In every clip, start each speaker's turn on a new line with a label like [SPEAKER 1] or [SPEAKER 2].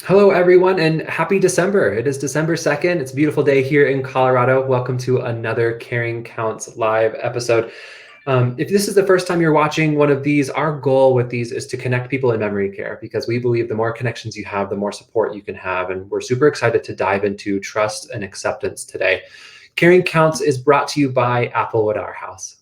[SPEAKER 1] Hello, everyone, and happy December. It is December 2nd. It's a beautiful day here in Colorado. Welcome to another Caring Counts live episode. If this is the first time you're watching one of these, our goal with these is to connect people in memory care because we believe the more connections you have, the more support you can have. And we're super excited to dive into trust and acceptance today. Caring Counts is brought to you by Applewood, our house.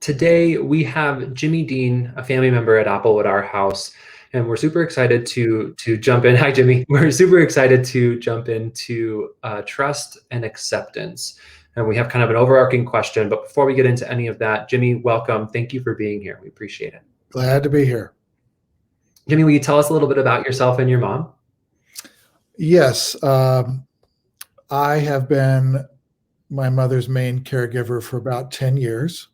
[SPEAKER 1] Today, we have Jimmie Dean, a family member at Applewood, our house, and we're super excited to jump in. Hi, Jimmie. We're super excited to jump into trust and acceptance. And we have kind of an overarching question, but before we get into any of that, Jimmie, welcome. Thank you for being here. We appreciate it.
[SPEAKER 2] Glad to be here.
[SPEAKER 1] Jimmie, will you tell us a little bit about yourself and your mom?
[SPEAKER 2] Yes, I have been my mother's main caregiver for about 10 years.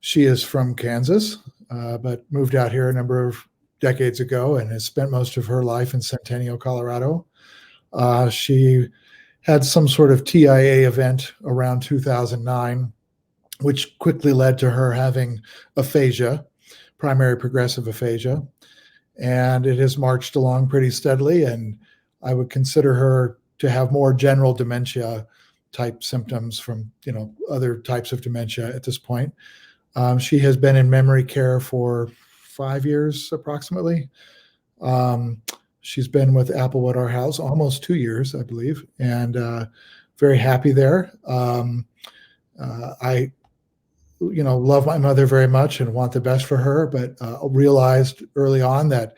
[SPEAKER 2] She is from Kansas, but moved out here a number of decades ago and has spent most of her life in Centennial, Colorado. She had some sort of TIA event around 2009, which quickly led to her having aphasia, primary progressive aphasia. And it has marched along pretty steadily. And I would consider her to have more general dementia type symptoms from, other types of dementia at this point. She has been in memory care for 5 years approximately. She's been with Applewood, our house, almost 2 years, I believe, and very happy there. I love my mother very much and want the best for her, but realized early on that,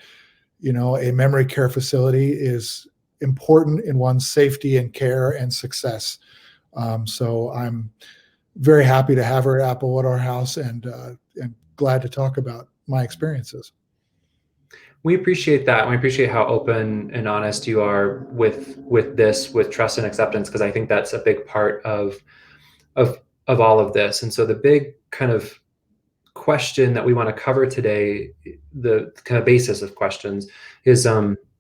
[SPEAKER 2] a memory care facility is important in one's safety and care and success. So I'm very happy to have her at Applewood, our house, and glad to talk about my experiences.
[SPEAKER 1] We appreciate that. We appreciate how open and honest you are with trust and acceptance, because I think that's a big part of all of this. And so the big kind of question that we want to cover today, the kind of basis of questions, is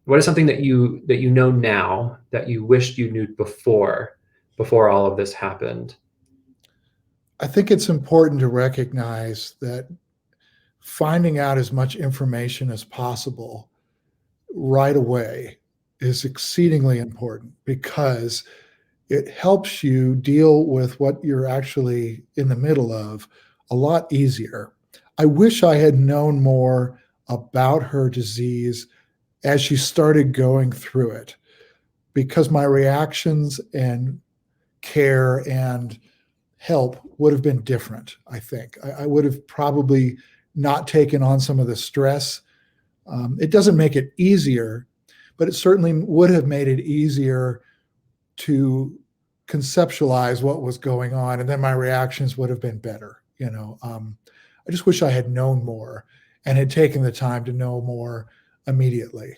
[SPEAKER 1] what is something that you know now that you wished you knew before all of this happened?
[SPEAKER 2] I think it's important to recognize that finding out as much information as possible right away is exceedingly important because it helps you deal with what you're actually in the middle of a lot easier. I wish I had known more about her disease as she started going through it, because my reactions and care and help would have been different, I think. I would have probably not taken on some of the stress. It doesn't make it easier, but it certainly would have made it easier to conceptualize what was going on, and then my reactions would have been better. I just wish I had known more and had taken the time to know more immediately.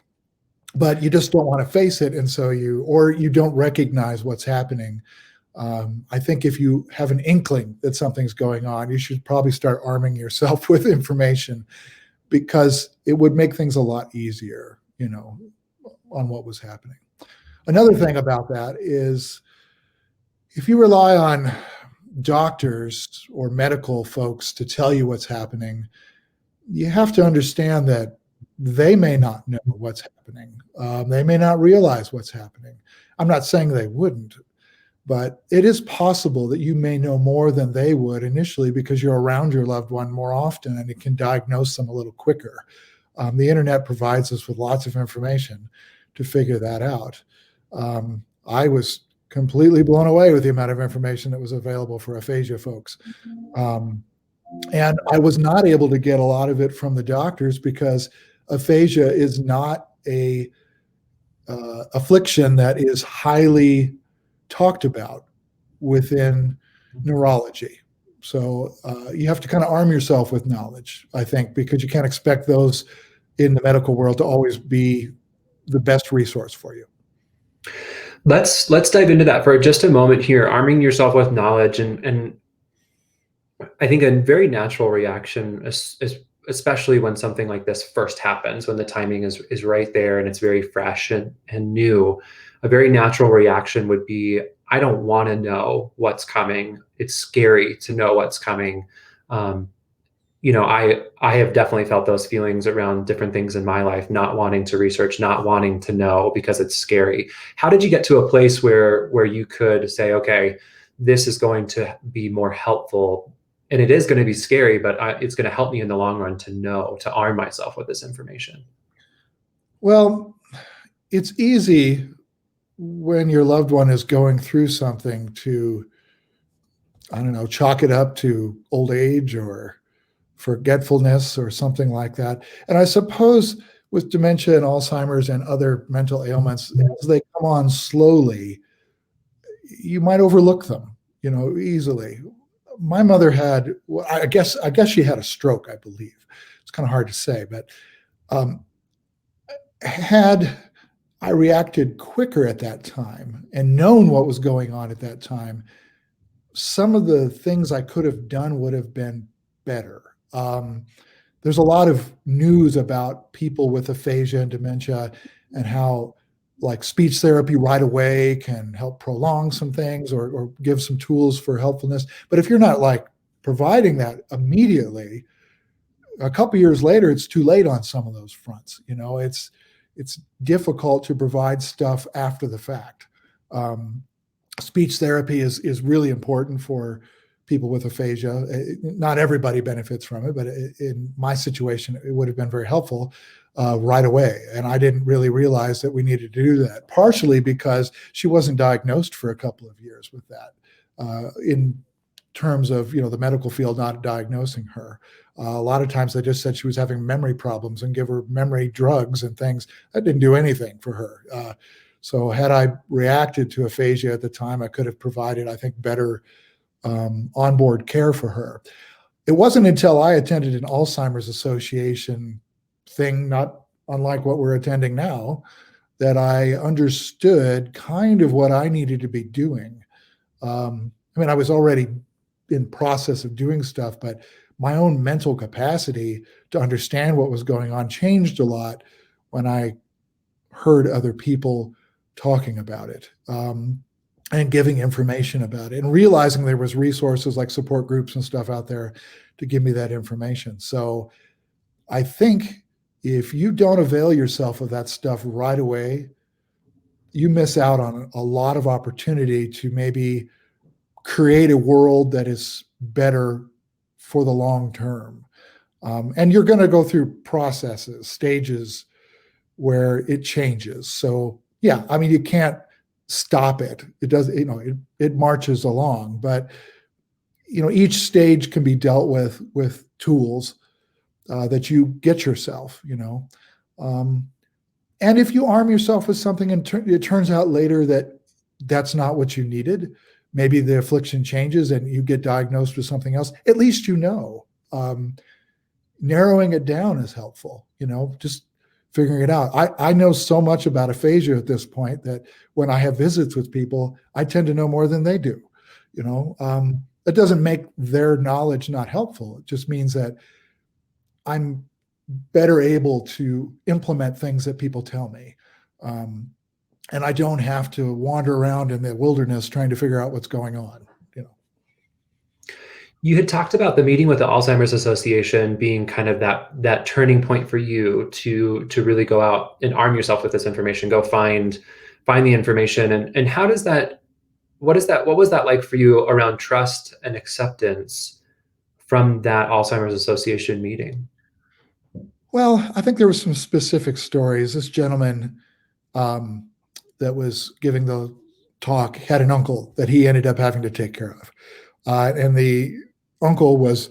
[SPEAKER 2] But you just don't want to face it, and so you don't recognize what's happening. I think if you have an inkling that something's going on, you should probably start arming yourself with information, because it would make things a lot easier, on what was happening. Another thing about that is, if you rely on doctors or medical folks to tell you what's happening, you have to understand that they may not know what's happening. They may not realize what's happening. I'm not saying they wouldn't, but it is possible that you may know more than they would initially because you're around your loved one more often and it can diagnose them a little quicker. The internet provides us with lots of information to figure that out. I was completely blown away with the amount of information that was available for aphasia folks. And I was not able to get a lot of it from the doctors because aphasia is not a affliction that is highly talked about within neurology. So you have to kind of arm yourself with knowledge, I think, because you can't expect those in the medical world to always be the best resource for you.
[SPEAKER 1] Let's dive into that for just a moment here. Arming yourself with knowledge, and I think a very natural reaction is especially when something like this first happens, when the timing is right there and it's very fresh and new. A very natural reaction would be, I don't want to know what's coming. It's scary to know what's coming. Um, I have definitely felt those feelings around different things in my life, not wanting to research, not wanting to know because it's scary. How did you get to a place where you could say, okay, this is going to be more helpful, and it is going to be scary, but it's going to help me in the long run to know, to arm myself with this information?
[SPEAKER 2] Well, it's easy when your loved one is going through something to, I don't know, chalk it up to old age or forgetfulness or something like that. And I suppose with dementia and Alzheimer's and other mental ailments, as they come on slowly, you might overlook them, easily. My mother had, I guess she had a stroke, I believe. It's kind of hard to say, but um, had I reacted quicker at that time and known what was going on at that time, some of the things I could have done would have been better. There's a lot of news about people with aphasia and dementia and how like speech therapy right away can help prolong some things or give some tools for helpfulness. But if you're not like providing that immediately, a couple years later, it's too late on some of those fronts. It's difficult to provide stuff after the fact. Speech therapy is really important for people with aphasia. Not everybody benefits from it, but in my situation, it would have been very helpful right away. And I didn't really realize that we needed to do that, partially because she wasn't diagnosed for a couple of years with that. In terms of the medical field not diagnosing her, a lot of times they just said she was having memory problems and give her memory drugs and things. That didn't do anything for her. So had I reacted to aphasia at the time, I could have provided, I think, better onboard care for her. It wasn't until I attended an Alzheimer's Association thing, not unlike what we're attending now, that I understood kind of what I needed to be doing. I was already in process of doing stuff, but my own mental capacity to understand what was going on changed a lot when I heard other people talking about it. And giving information about it and realizing there was resources like support groups and stuff out there to give me that information. So I think if you don't avail yourself of that stuff right away, you miss out on a lot of opportunity to maybe create a world that is better for the long term. And you're going to go through processes, stages where it changes. So yeah, you can't stop it. It does, it marches along, but each stage can be dealt with tools that you get yourself. And if you arm yourself with something and it turns out later that that's not what you needed, maybe the affliction changes and you get diagnosed with something else, at least narrowing it down is helpful, just figuring it out. I know so much about aphasia at this point that when I have visits with people, I tend to know more than they do. That doesn't make their knowledge not helpful. It just means that I'm better able to implement things that people tell me. And I don't have to wander around in the wilderness trying to figure out what's going on.
[SPEAKER 1] You had talked about the meeting with the Alzheimer's Association being kind of that turning point for you to really go out and arm yourself with this information, go find the information. And how does that, what was that like for you around trust and acceptance from that Alzheimer's Association meeting?
[SPEAKER 2] Well, I think there were some specific stories. This gentleman that was giving the talk had an uncle that he ended up having to take care of. And the uncle was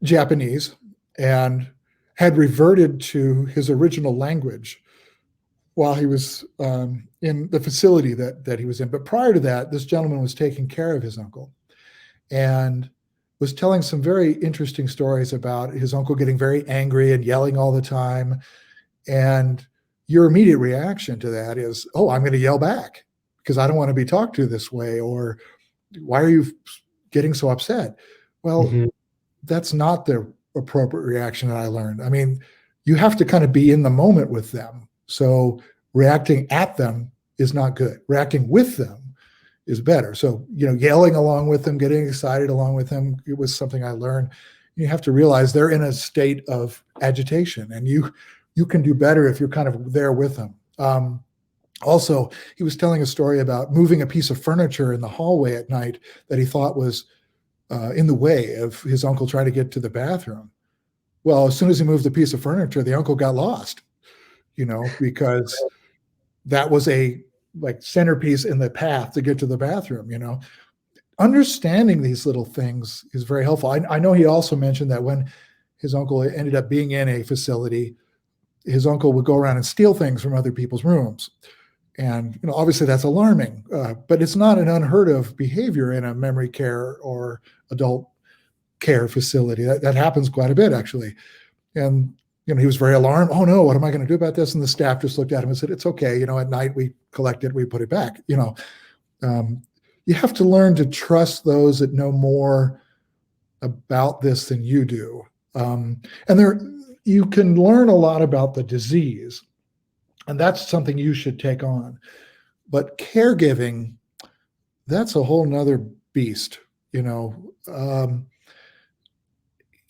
[SPEAKER 2] Japanese and had reverted to his original language while he was in the facility that he was in. But prior to that, this gentleman was taking care of his uncle. And was telling some very interesting stories about his uncle getting very angry and yelling all the time. And your immediate reaction to that is, oh, I'm going to yell back because I don't want to be talked to this way. Or why are you getting so upset? Well,
[SPEAKER 1] Hmm.
[SPEAKER 2] that's not the appropriate reaction that I learned. I mean, you have to kind of be in the moment with them. So reacting at them is not good. Reacting with them is better. So, yelling along with them, getting excited along with them, it was something I learned. You have to realize they're in a state of agitation, and you can do better if you're kind of there with them. Also, he was telling a story about moving a piece of furniture in the hallway at night that he thought was in the way of his uncle trying to get to the bathroom. Well, as soon as he moved the piece of furniture, the uncle got lost, because that was a like centerpiece in the path to get to the bathroom. Understanding these little things is very helpful. I know he also mentioned that when his uncle ended up being in a facility, his uncle would go around and steal things from other people's rooms. And obviously that's alarming, but it's not an unheard of behavior in a memory care or adult care facility. That happens quite a bit, actually. And he was very alarmed. Oh no, what am I going to do about this? And the staff just looked at him and said, "It's okay. At night we collect it, we put it back." You have to learn to trust those that know more about this than you do. And you can learn a lot about the disease, and that's something you should take on. But caregiving, that's a whole nother beast.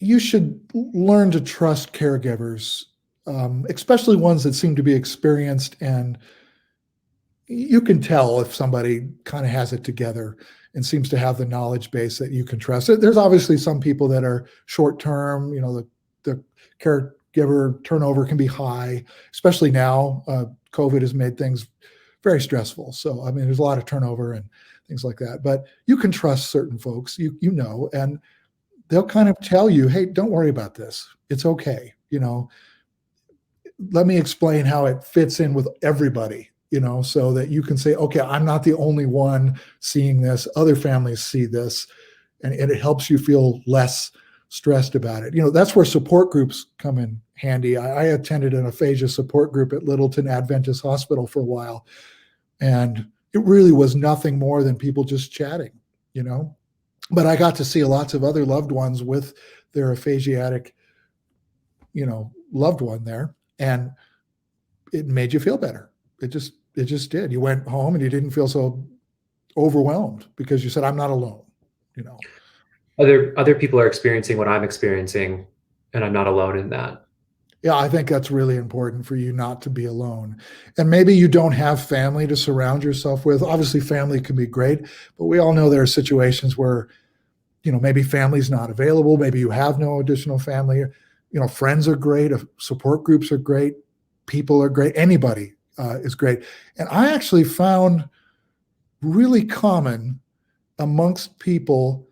[SPEAKER 2] You should learn to trust caregivers, especially ones that seem to be experienced, and you can tell if somebody kind of has it together and seems to have the knowledge base that you can trust. There's obviously some people that are short term. The caregiver turnover can be high, especially now. COVID has made things very stressful. So, I mean, there's a lot of turnover and things like that. But you can trust certain folks, and they'll kind of tell you, hey, don't worry about this. It's okay. Let me explain how it fits in with everybody, so that you can say, okay, I'm not the only one seeing this. Other families see this, and it helps you feel less stressed about it. That's where support groups come in handy. I attended an aphasia support group at Littleton Adventist Hospital for a while, and it really was nothing more than people just chatting, but I got to see lots of other loved ones with their aphasiatic, loved one there, and it made you feel better. It just did. You went home and you didn't feel so overwhelmed because you said, I'm not alone, you know.
[SPEAKER 1] Other people are experiencing what I'm experiencing, and I'm not alone in that.
[SPEAKER 2] Yeah, I think that's really important for you not to be alone. And maybe you don't have family to surround yourself with. Obviously, family can be great, but we all know there are situations where, maybe family's not available. Maybe you have no additional family. Friends are great. Support groups are great. People are great. Anybody is great. And I actually found really common amongst people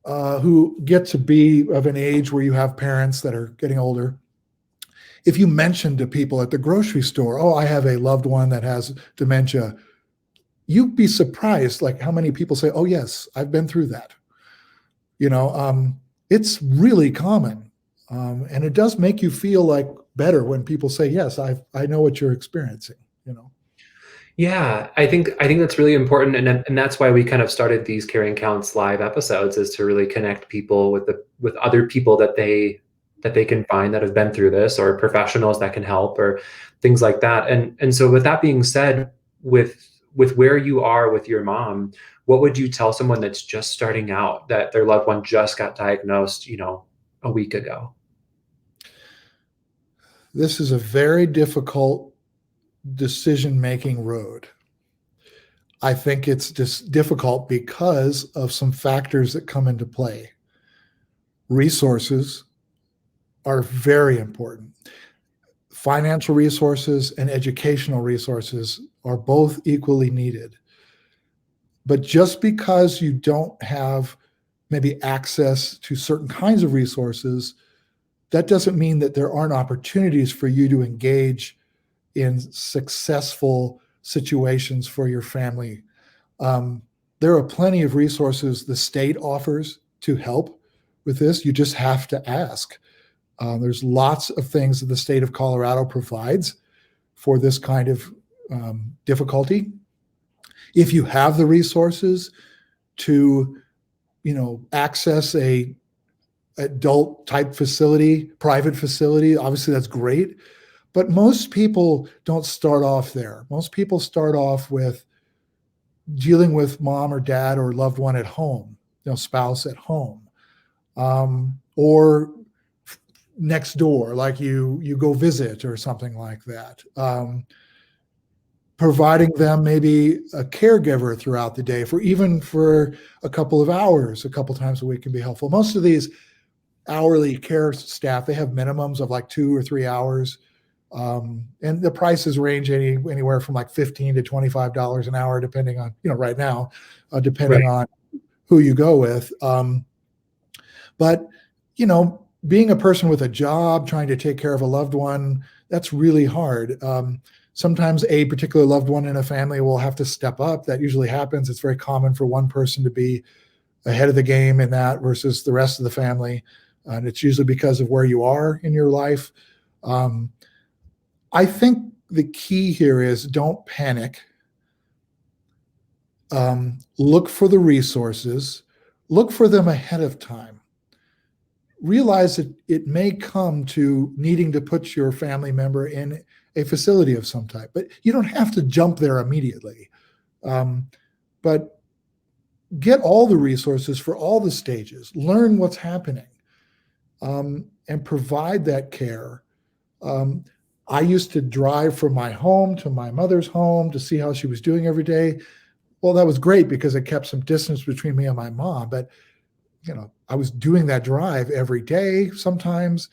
[SPEAKER 2] who get to be of an age where you have parents that are getting older. If you mention to people at the grocery store, oh, I have a loved one that has dementia, you'd be surprised like how many people say, oh, yes, I've been through that. It's really common. And it does make you feel like better when people say, yes, I know what you're experiencing.
[SPEAKER 1] Yeah, I think that's really important, and that's why we kind of started these Caring Counts live episodes, is to really connect people with other people that they can find that have been through this, or professionals that can help, or things like that. And so with that being said, with where you are with your mom, what would you tell someone that's just starting out, that their loved one just got diagnosed, a week ago?
[SPEAKER 2] This is a very difficult decision-making road. I think it's just difficult because of some factors that come into play. Resources are very important. Financial resources and educational resources are both equally needed. But just because you don't have maybe access to certain kinds of resources, that doesn't mean that there aren't opportunities for you to engage in successful situations for your family. There are plenty of resources the state offers to help with this. You just have to ask. There's lots of things that the state of Colorado provides for this kind of difficulty. If you have the resources to, access a adult type facility, private facility, obviously that's great. But most people don't start off there. Most people start off with dealing with mom or dad or loved one at home, spouse at home, or next door, like you go visit or something like that. Providing them maybe a caregiver throughout the day even for a couple of hours, a couple times a week can be helpful. Most of these hourly care staff, they have minimums of like 2 or 3 hours. And the prices range anywhere from like $15 to $25 an hour, depending on, right now, depending on who you go with. But, being a person with a job, trying to take care of a loved one, that's really hard. Sometimes a particular loved one in a family will have to step up. That usually happens. It's very common for one person to be ahead of the game in that versus the rest of the family. And it's usually because of where you are in your life. I think the key here is don't panic. Look for the resources. Look for them ahead of time. Realize that it may come to needing to put your family member in a facility of some type, but you don't have to jump there immediately. But get all the resources for all the stages. Learn what's happening, and provide that care. I used to drive from my home to my mother's home to see how she was doing every day. Well, that was great because it kept some distance between me and my mom, but I was doing that drive every day. Sometimes,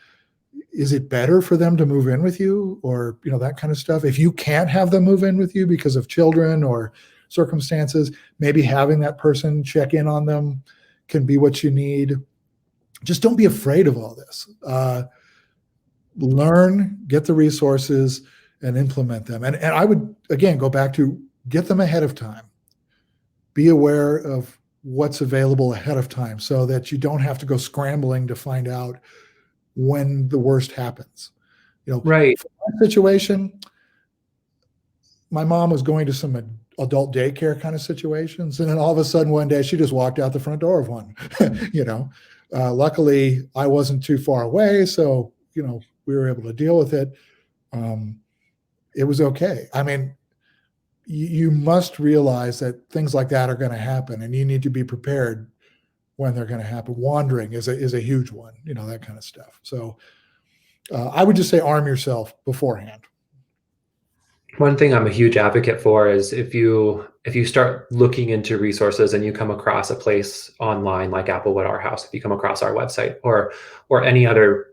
[SPEAKER 2] is it better for them to move in with you, or, that kind of stuff? If you can't have them move in with you because of children or circumstances, maybe having that person check in on them can be what you need. Just don't be afraid of all this. Learn, get the resources, and implement them. And I would, again, go back to get them ahead of time. Be aware of what's available ahead of time so that you don't have to go scrambling to find out when the worst happens.
[SPEAKER 1] Right.
[SPEAKER 2] For my situation, my mom was going to some adult daycare kind of situations, and then all of a sudden one day she just walked out the front door of one. Luckily I wasn't too far away, so we were able to deal with it. It was okay. I mean, you must realize that things like that are going to happen, and you need to be prepared when they're going to happen. Wandering is a huge one, that kind of stuff. So I would just say arm yourself beforehand.
[SPEAKER 1] One thing I'm a huge advocate for is if you start looking into resources and you come across a place online like Applewood Our House, if you come across our website or any other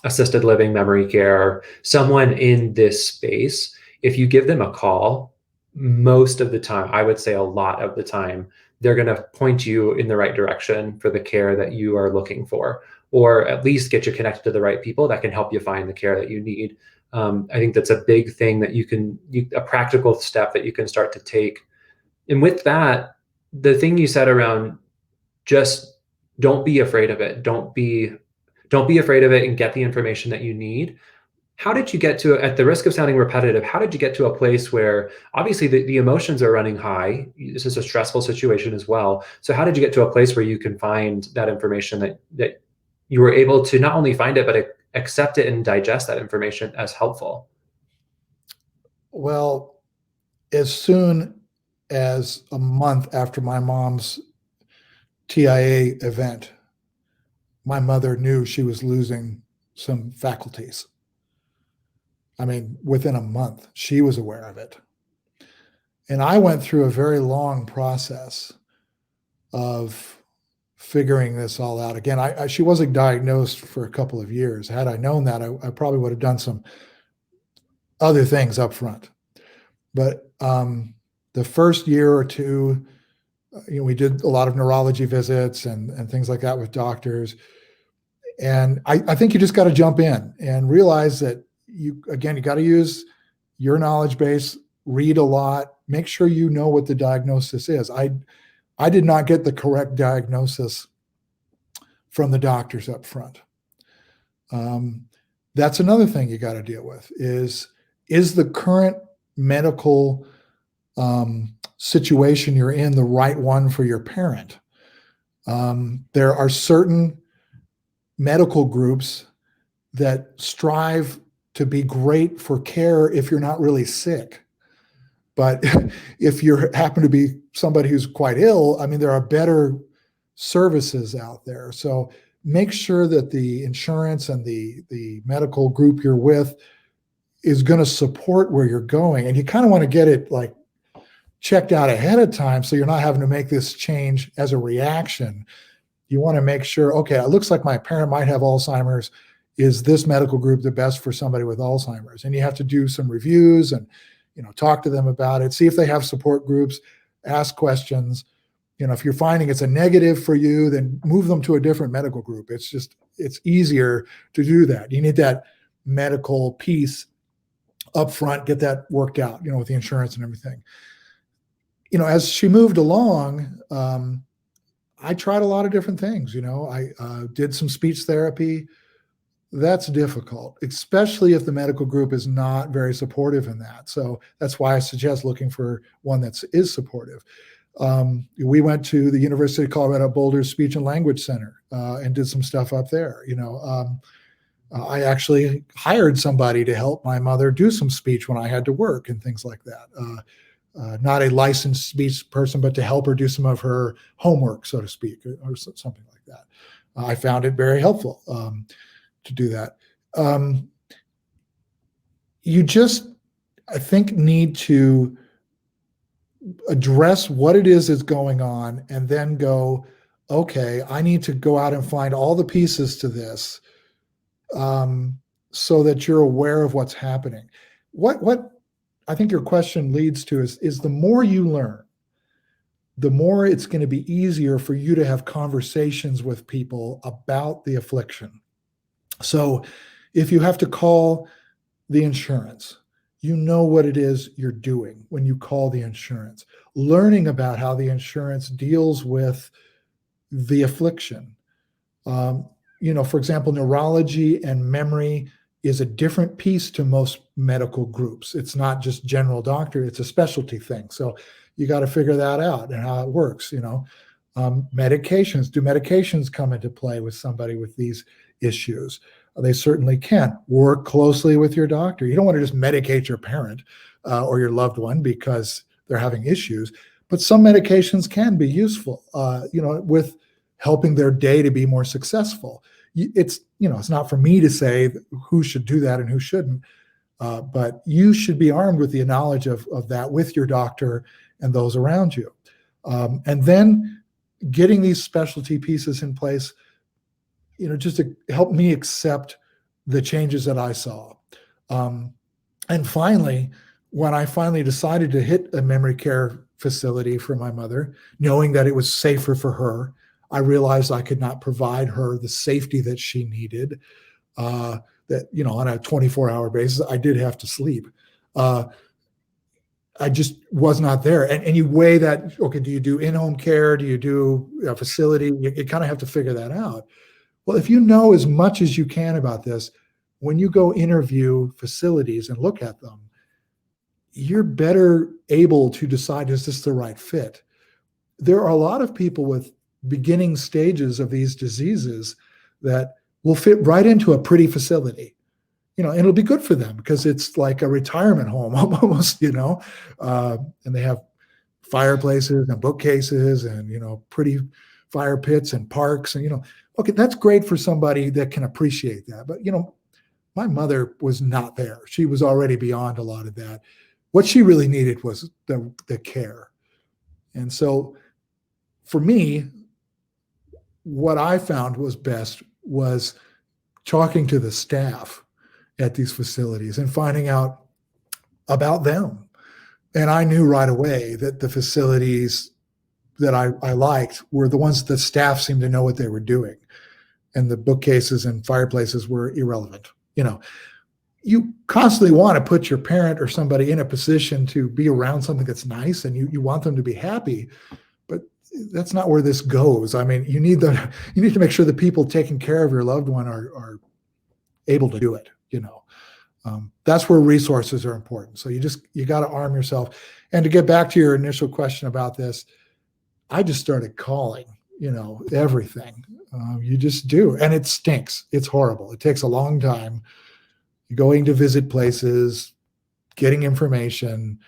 [SPEAKER 1] assisted living, memory care, someone in this space, if you give them a call, most of the time, I would say a lot of the time, they're going to point you in the right direction for the care that you are looking for, or at least get you connected to the right people that can help you find the care that you need. I think that's a big thing that a practical step that you can start to take. And with that, the thing you said around just don't be afraid of it. Don't be afraid of it, and get the information that you need. How did you get to, at the risk of sounding repetitive, how did you get to a place where obviously the emotions are running high? This is a stressful situation as well. So how did you get to a place where you can find that information that you were able to not only find it, but accept it and digest that information as helpful?
[SPEAKER 2] Well, as soon as a month after my mom's TIA event, my mother knew she was losing some faculties. I mean, within a month, she was aware of it. And I went through a very long process of figuring this all out. Again, she wasn't diagnosed for a couple of years. Had I known that, I probably would have done some other things up front. But the first year or two, we did a lot of neurology visits and things like that with doctors. And I think you just got to jump in and realize that you got to use your knowledge base, read a lot, make sure you know what the diagnosis is. I did not get the correct diagnosis from the doctors up front. That's another thing you got to deal with is the current medical situation you're in the right one for your parent? There are certain medical groups that strive to be great for care if you're not really sick. But if you happen to be somebody who's quite ill, I mean, there are better services out there. So make sure that the insurance and the medical group you're with is going to support where you're going. And you kind of want to get it like checked out ahead of time so you're not having to make this change as a reaction. You want to make sure, okay, it looks like my parent might have Alzheimer's. Is this medical group the best for somebody with Alzheimer's? And you have to do some reviews and, talk to them about it, see if they have support groups, ask questions. If you're finding it's a negative for you, then move them to a different medical group. It's easier to do that. You need that medical piece up front, get that worked out, with the insurance and everything. As she moved along, I tried a lot of different things. I did some speech therapy. That's difficult, especially if the medical group is not very supportive in that. So that's why I suggest looking for one that is supportive. We went to the University of Colorado Boulder's Speech and Language Center and did some stuff up there. I actually hired somebody to help my mother do some speech when I had to work and things like that. Not a licensed speech person, but to help her do some of her homework, so to speak, or something like that. I found it very helpful to do that. You just, I think, need to address what it is that's going on and then go, okay, I need to go out and find all the pieces to this so that you're aware of what's happening. What I think your question leads to is the more you learn, the more it's going to be easier for you to have conversations with people about the affliction. So if you have to call the insurance, you know what it is you're doing when you call the insurance, learning about how the insurance deals with the affliction. For example, neurology and memory is a different piece to most medical groups. It's not just general doctor, it's a specialty thing. So you got to figure that out and how it works. Medications, do medications come into play with somebody with these issues? They certainly can. Work closely with your doctor. You don't want to just medicate your parent or your loved one because they're having issues, but some medications can be useful, with helping their day to be more successful. It's not for me to say who should do that and who shouldn't, but you should be armed with the knowledge of that with your doctor and those around you. And then getting these specialty pieces in place, just to help me accept the changes that I saw. And finally, when I finally decided to hit a memory care facility for my mother, knowing that it was safer for her, I realized I could not provide her the safety that she needed, that, on a 24-hour basis, I did have to sleep. I just was not there. And you weigh that, okay, do you do in-home care? Do you do a facility? You kind of have to figure that out. Well, if you know as much as you can about this, when you go interview facilities and look at them, you're better able to decide, is this the right fit? There are a lot of people with beginning stages of these diseases that will fit right into a pretty facility, and it'll be good for them because it's like a retirement home almost, and they have fireplaces and bookcases and, pretty fire pits and parks and, okay, that's great for somebody that can appreciate that. But, my mother was not there. She was already beyond a lot of that. What she really needed was the care. And so for me, what I found was best was talking to the staff at these facilities and finding out about them. And I knew right away that the facilities that I liked were the ones that the staff seemed to know what they were doing. And the bookcases and fireplaces were irrelevant. You constantly want to put your parent or somebody in a position to be around something that's nice and you want them to be happy. But that's not where this goes. I mean, you need to make sure the people taking care of your loved one are able to do it. That's where resources are important. So you got to arm yourself. And to get back to your initial question about this, I just started calling, everything. You just do, and it stinks. It's horrible. It takes a long time. Going to visit places, getting information.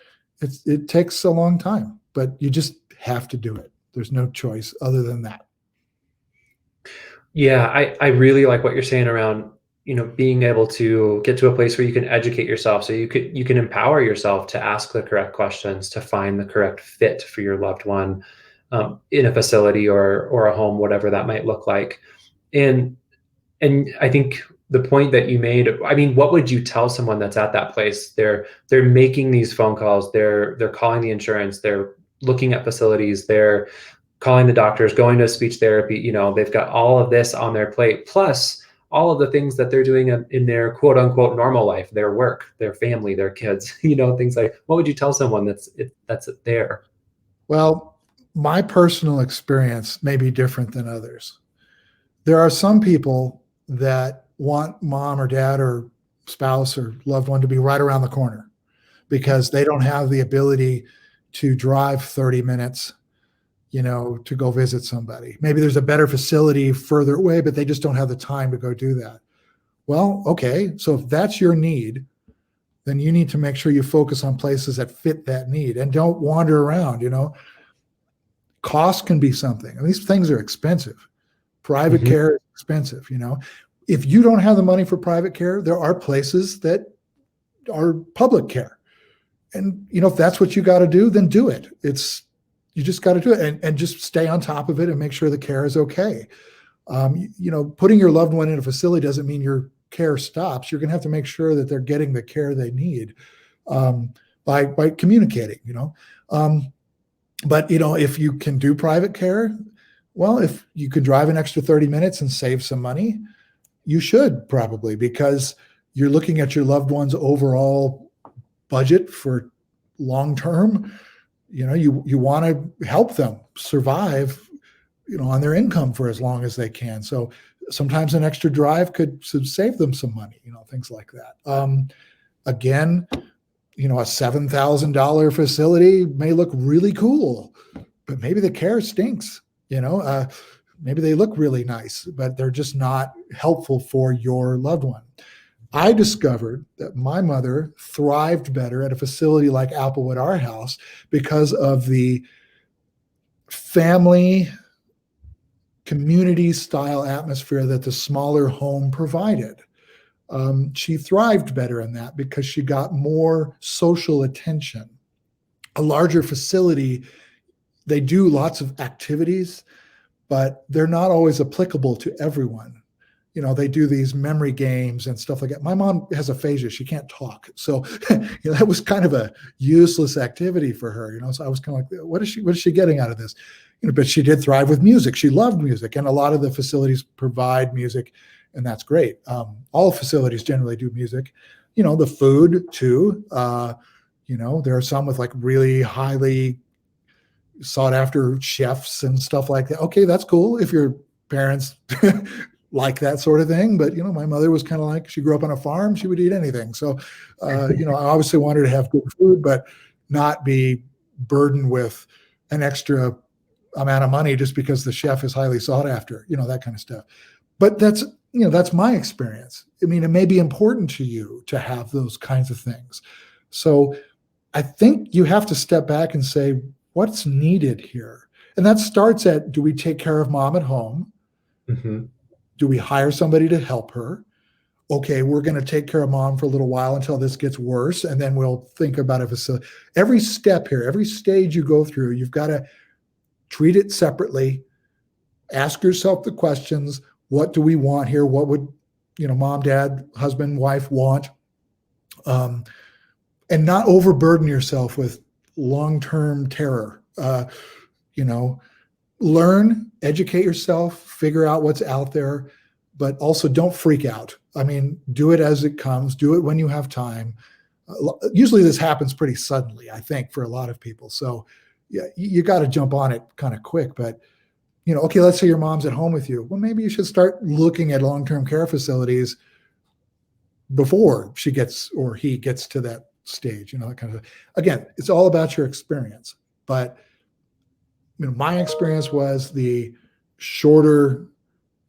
[SPEAKER 2] It takes a long time, but you just have to do it. There's no choice other than that.
[SPEAKER 1] Yeah, I really like what you're saying around, being able to get to a place where you can educate yourself, so you can empower yourself to ask the correct questions, to find the correct fit for your loved one, in a facility or a home, whatever that might look like. And I think the point that you made, I mean, what would you tell someone that's at that place? They're making these phone calls, they're calling the insurance, they're looking at facilities, they're calling the doctors, going to speech therapy, they've got all of this on their plate, plus all of the things that they're doing in their quote unquote normal life, their work, their family, their kids, things like, what would you tell someone that's there?
[SPEAKER 2] Well, my personal experience may be different than others. There are some people that want mom or dad or spouse or loved one to be right around the corner because they don't have the ability to drive 30 minutes, to go visit somebody. Maybe there's a better facility further away, but they just don't have the time to go do that. Well, okay. So if that's your need, then you need to make sure you focus on places that fit that need and don't wander around. Cost can be something. And these things are expensive. Private care is expensive. If you don't have the money for private care, there are places that are public care. And, if that's what you got to do, then do it. You just got to do it and just stay on top of it and make sure the care is okay. Putting your loved one in a facility doesn't mean your care stops. You're going to have to make sure that they're getting the care they need, by communicating, but if you can do private care, well, if you could drive an extra 30 minutes and save some money, you should probably, because you're looking at your loved one's overall budget for long-term. You want to help them survive, on their income for as long as they can. So sometimes an extra drive could save them some money, things like that. Again, a $7,000 facility may look really cool, but maybe the care stinks, maybe they look really nice, but they're just not helpful for your loved one. I discovered that my mother thrived better at a facility like Applewood, our house, because of the family community style atmosphere that the smaller home provided. She thrived better in that because she got more social attention. A larger facility, they do lots of activities, but they're not always applicable to everyone. They do these memory games and stuff like that. My mom has aphasia. She can't talk. So, that was kind of a useless activity for her, so I was kind of like, what is she getting out of this? But she did thrive with music. She loved music. And a lot of the facilities provide music, and that's great. All facilities generally do music, the food too. There are some with like really highly sought after chefs and stuff like that. Okay, that's cool if your parents like that sort of thing. But, my mother was kind of like, she grew up on a farm. She would eat anything. So, I obviously wanted to have good food, but not be burdened with an extra amount of money just because the chef is highly sought after, that kind of stuff. But that's my experience. I mean, it may be important to you to have those kinds of things. So I think you have to step back and say, what's needed here? And that starts at, do we take care of mom at home?
[SPEAKER 1] Mm-hmm.
[SPEAKER 2] Do we hire somebody to help her? Okay, we're going to take care of mom for a little while until this gets worse, and then we'll think about a facility. Every step here, every stage you go through, you've got to treat it separately. Ask yourself the questions. What do we want here? What would, mom, dad, husband, wife want? And not overburden yourself with long-term terror. Learn, educate yourself, figure out what's out there, but also don't freak out. I mean, do it as it comes. Do it when you have time. Usually this happens pretty suddenly, I think, for a lot of people. So, yeah, you got to jump on it kind of quick. But okay, let's say your mom's at home with you. Well, maybe you should start looking at long-term care facilities before she gets or he gets to that stage. That kind of. Again, it's all about your experience. But my experience was the shorter.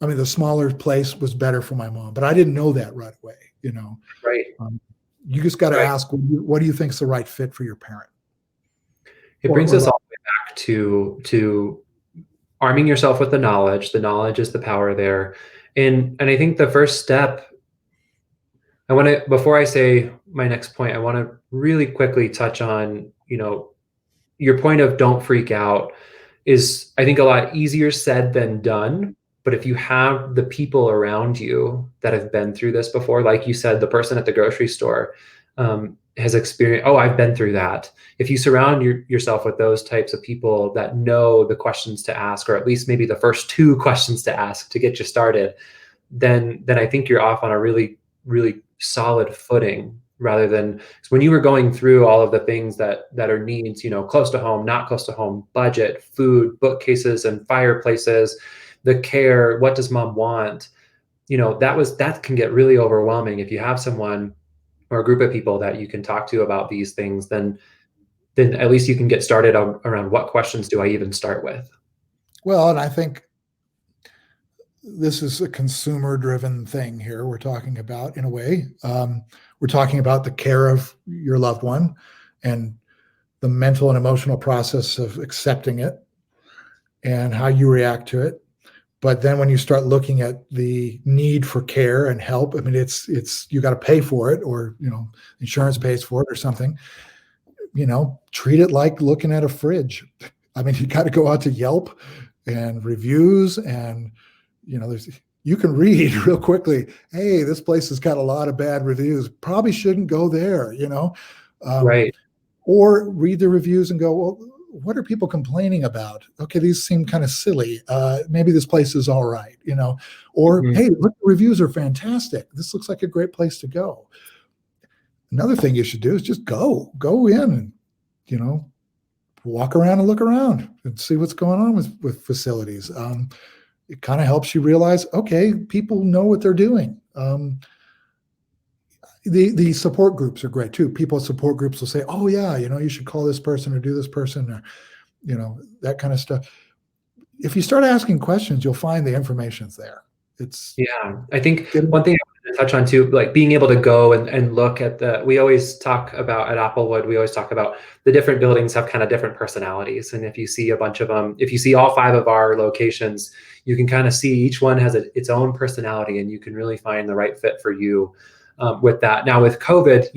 [SPEAKER 2] I mean, the smaller place was better for my mom, but I didn't know that right away.
[SPEAKER 1] Right.
[SPEAKER 2] Um, you just got to
[SPEAKER 1] Right.
[SPEAKER 2] ask, what do you think is the right fit for your parent?
[SPEAKER 1] It brings us all the way back to arming yourself with the knowledge. The knowledge is the power there. And I think the first step, before I say my next point, I want to really quickly touch on, your point of don't freak out is, I think, a lot easier said than done. But if you have the people around you that have been through this before, like you said, the person at the grocery store has experienced, oh, I've been through that. If you surround yourself with those types of people that know the questions to ask, or at least maybe the first two questions to ask to get you started, then I think you're off on a really, really solid footing, rather than when you were going through all of the things that are needs, close to home, not close to home, budget, food, bookcases and fireplaces, the care, what does mom want? That can get really overwhelming. If you have someone or a group of people that you can talk to about these things, then at least you can get started around what questions do I even start with.
[SPEAKER 2] Well, and I think this is a consumer-driven thing here we're talking about, in a way. We're talking about the care of your loved one and the mental and emotional process of accepting it and how you react to it. But then when you start looking at the need for care and help, I mean, it's you got to pay for it, or insurance pays for it or something. Treat it like looking at a fridge. I mean, you got to go out to Yelp and reviews, and you can read real quickly, hey, this place has got a lot of bad reviews, probably shouldn't go there.
[SPEAKER 1] Right.
[SPEAKER 2] Or read the reviews and go, well, what are people complaining about? Okay, these seem kind of silly. Maybe this place is all right. Or
[SPEAKER 1] Mm-hmm.
[SPEAKER 2] hey, look, the reviews are fantastic. This looks like a great place to go. Another thing you should do is just go in and walk around and look around and see what's going on with facilities. It kind of helps you realize, okay, people know what they're doing. The support groups are great too. People at support groups will say, oh yeah, you should call this person or do this person, or that kind of stuff. If you start asking questions, you'll find the information's there.
[SPEAKER 1] I think one thing I wanted to touch on too, like being able to go and look at we always talk about at Applewood, we always talk about the different buildings have kind of different personalities. And if you see a bunch of them, if you see all 5 of our locations, you can kind of see each one has its own personality, and you can really find the right fit for you with that. Now with COVID,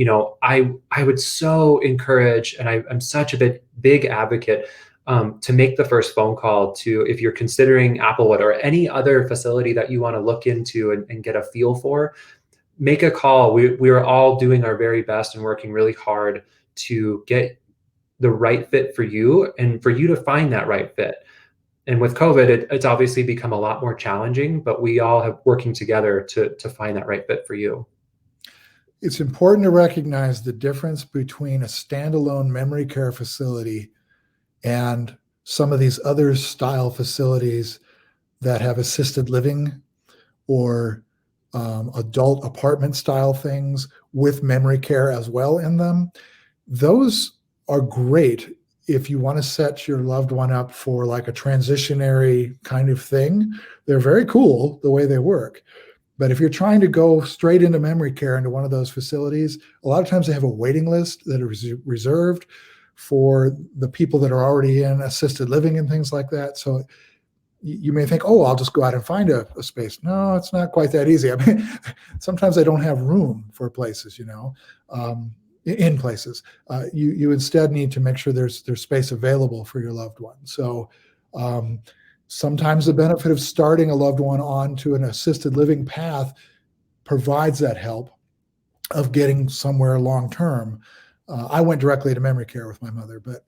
[SPEAKER 1] I would so encourage, and I'm such a big advocate to make the first phone call to, if you're considering Applewood or any other facility that you want to look into and get a feel for, make a call. We are all doing our very best and working really hard to get the right fit for you and for you to find that right fit. And with COVID, it's obviously become a lot more challenging, but we all have working together to find that right fit for you.
[SPEAKER 2] It's important to recognize the difference between a standalone memory care facility and some of these other style facilities that have assisted living or adult apartment style things with memory care as well in them. Those are great if you want to set your loved one up for like a transitionary kind of thing. They're very cool the way they work. But if you're trying to go straight into memory care into one of those facilities, a lot of times they have a waiting list that is reserved for the people that are already in assisted living and things like that. So you may think, oh, I'll just go out and find a space. No, it's not quite that easy. I mean, sometimes they don't have room for places, in places. You instead need to make sure there's space available for your loved one. So sometimes the benefit of starting a loved one onto an assisted living path provides that help of getting somewhere long term. I went directly to memory care with my mother, but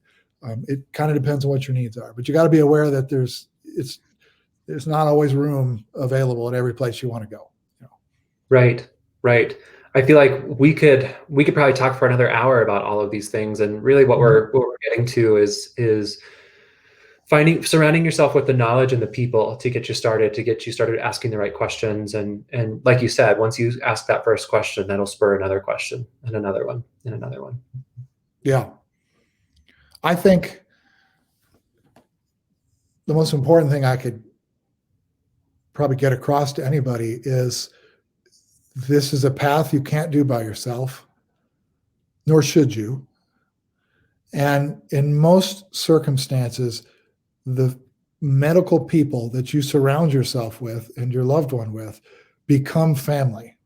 [SPEAKER 2] it kind of depends on what your needs are. But you got to be aware that there's not always room available at every place you want to go.
[SPEAKER 1] Right. I feel like we could probably talk for another hour about all of these things. And really what we're getting to is surrounding yourself with the knowledge and the people to get you started asking the right questions. And like you said, once you ask that first question, that'll spur another question and another one and another one.
[SPEAKER 2] Yeah. I think the most important thing I could probably get across to anybody is this is a path you can't do by yourself, nor should you. And in most circumstances, the medical people that you surround yourself with and your loved one with become family.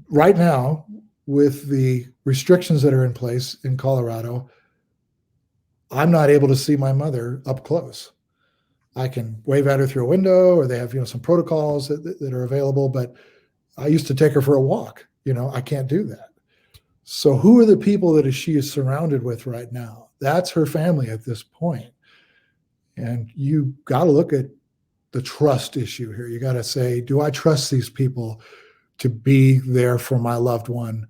[SPEAKER 2] Right now, with the restrictions that are in place in Colorado, I'm not able to see my mother up close. I can wave at her through a window, or they have, some protocols that are available, but I used to take her for a walk. I can't do that. So who are the people that she is surrounded with right now? That's her family at this point. And you got to look at the trust issue here. You got to say, do I trust these people to be there for my loved one?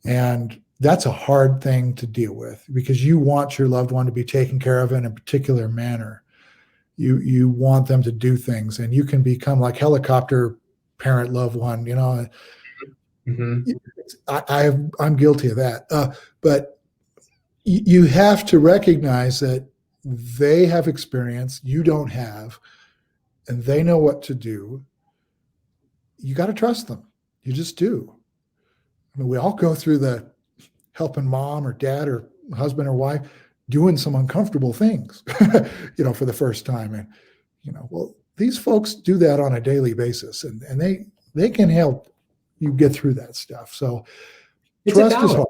[SPEAKER 2] And that's a hard thing to deal with, because you want your loved one to be taken care of in a particular manner. You want them to do things, and you can become like helicopter parent loved one.
[SPEAKER 1] Mm-hmm.
[SPEAKER 2] I'm guilty of that. But you have to recognize that they have experience you don't have, and they know what to do. You got to trust them. You just do. I mean, we all go through the helping mom or dad or husband or wife doing some uncomfortable things, for the first time. And, well, these folks do that on a daily basis, and they can help you get through that stuff. So
[SPEAKER 1] It's
[SPEAKER 2] trust
[SPEAKER 1] a
[SPEAKER 2] is
[SPEAKER 1] balance.
[SPEAKER 2] hard.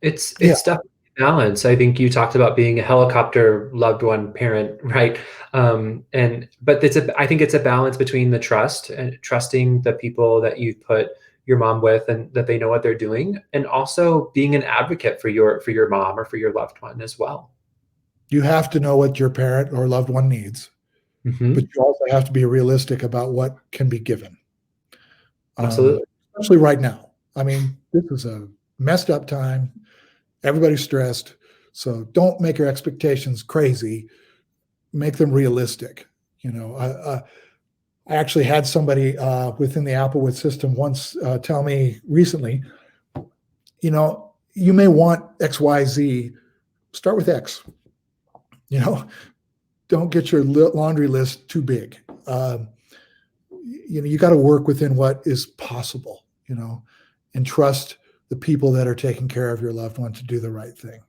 [SPEAKER 1] It's
[SPEAKER 2] Yeah.
[SPEAKER 1] definitely a balance. I think you talked about being a helicopter loved one parent, right? But I think it's a balance between the trust and trusting the people that you've put your mom with, and that they know what they're doing, and also being an advocate for your mom or for your loved one as well.
[SPEAKER 2] You have to know what your parent or loved one needs, but
[SPEAKER 1] Mm-hmm.
[SPEAKER 2] you also have to be realistic about what can be given.
[SPEAKER 1] Absolutely.
[SPEAKER 2] Especially right now. I mean, this is a messed up time. Everybody's stressed. So don't make your expectations crazy. Make them realistic. I actually had somebody within the Applewood system once tell me recently, you may want XYZ, start with X. Don't get your laundry list too big. You got to work within what is possible, and trust the people that are taking care of your loved one to do the right thing.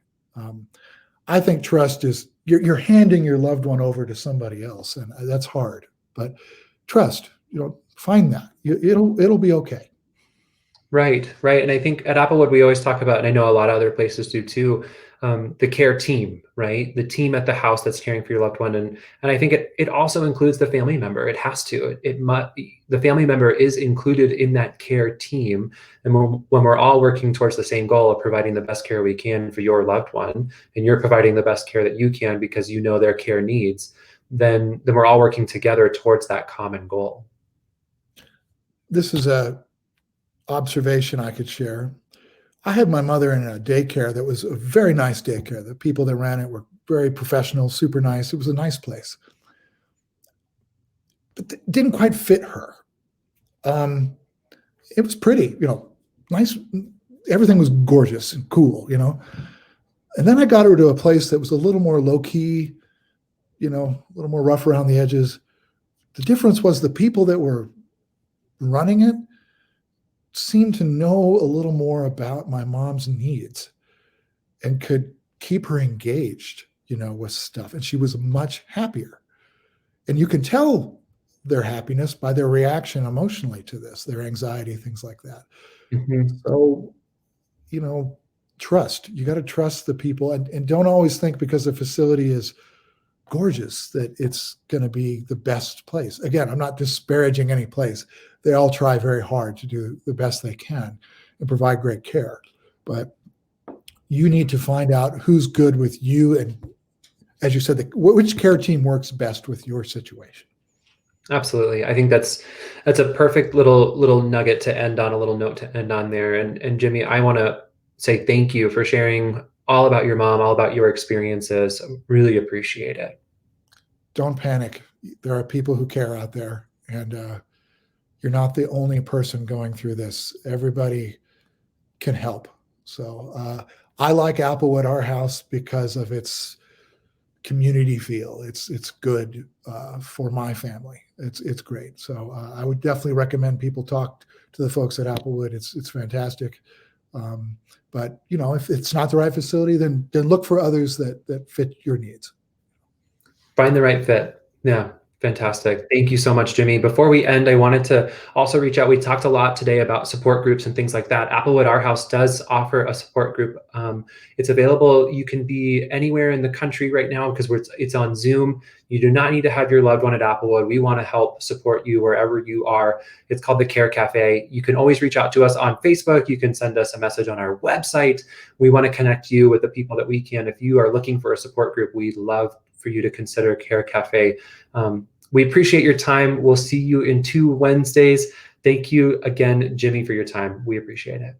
[SPEAKER 2] I think trust is you're handing your loved one over to somebody else, and that's hard. But trust, find that it'll be okay.
[SPEAKER 1] Right, right. And I think at Applewood, we always talk about, and I know a lot of other places do too, the care team, right? The team at the house that's caring for your loved one. And I think it also includes the family member. It has to. The family member is included in that care team. And when we're all working towards the same goal of providing the best care we can for your loved one, and you're providing the best care that you can because you know their care needs, then we're all working together towards that common goal.
[SPEAKER 2] This is a observation I could share. I had my mother in a daycare that was a very nice daycare. The people that ran it were very professional, super nice. It was a nice place, but it didn't quite fit her. It was pretty, nice. Everything was gorgeous and cool, And then I got her to a place that was a little more low key, a little more rough around the edges. The difference was the people that were running it seemed to know a little more about my mom's needs and could keep her engaged, with stuff. And she was much happier. And you can tell their happiness by their reaction emotionally to this, their anxiety, things like that.
[SPEAKER 1] Mm-hmm.
[SPEAKER 2] So, trust. You got to trust the people, and don't always think because the facility is gorgeous that it's going to be the best place. Again, I'm not disparaging any place. They all try very hard to do the best they can and provide great care. But you need to find out who's good with you, and as you said, which care team works best with your situation.
[SPEAKER 1] Absolutely. I think that's That's a perfect little nugget to end on, a little note to end on there. And Jimmie, I want to say thank you for sharing all about your mom, all about your experiences. Really appreciate it.
[SPEAKER 2] Don't panic. There are people who care out there, and you're not the only person going through this. Everybody can help. So I like Applewood, our house, because of its community feel. It's good for my family. It's great. So I would definitely recommend people talk to the folks at Applewood. It's fantastic. But if it's not the right facility, then look for others that fit your needs.
[SPEAKER 1] Find the right fit. Yeah, fantastic. Thank you so much, Jimmie. Before we end, I wanted to also reach out. We talked a lot today about support groups and things like that. Applewood Our House does offer a support group. It's available. You can be anywhere in the country right now because it's on Zoom. You do not need to have your loved one at Applewood. We want to help support you wherever you are. It's called the Care Cafe. You can always reach out to us on Facebook. You can send us a message on our website. We want to connect you with the people that we can. If you are looking for a support group, we'd love for you to consider Care Cafe. We appreciate your time. We'll see you in 2 Wednesdays. Thank you again, Jimmie, for your time. We appreciate it.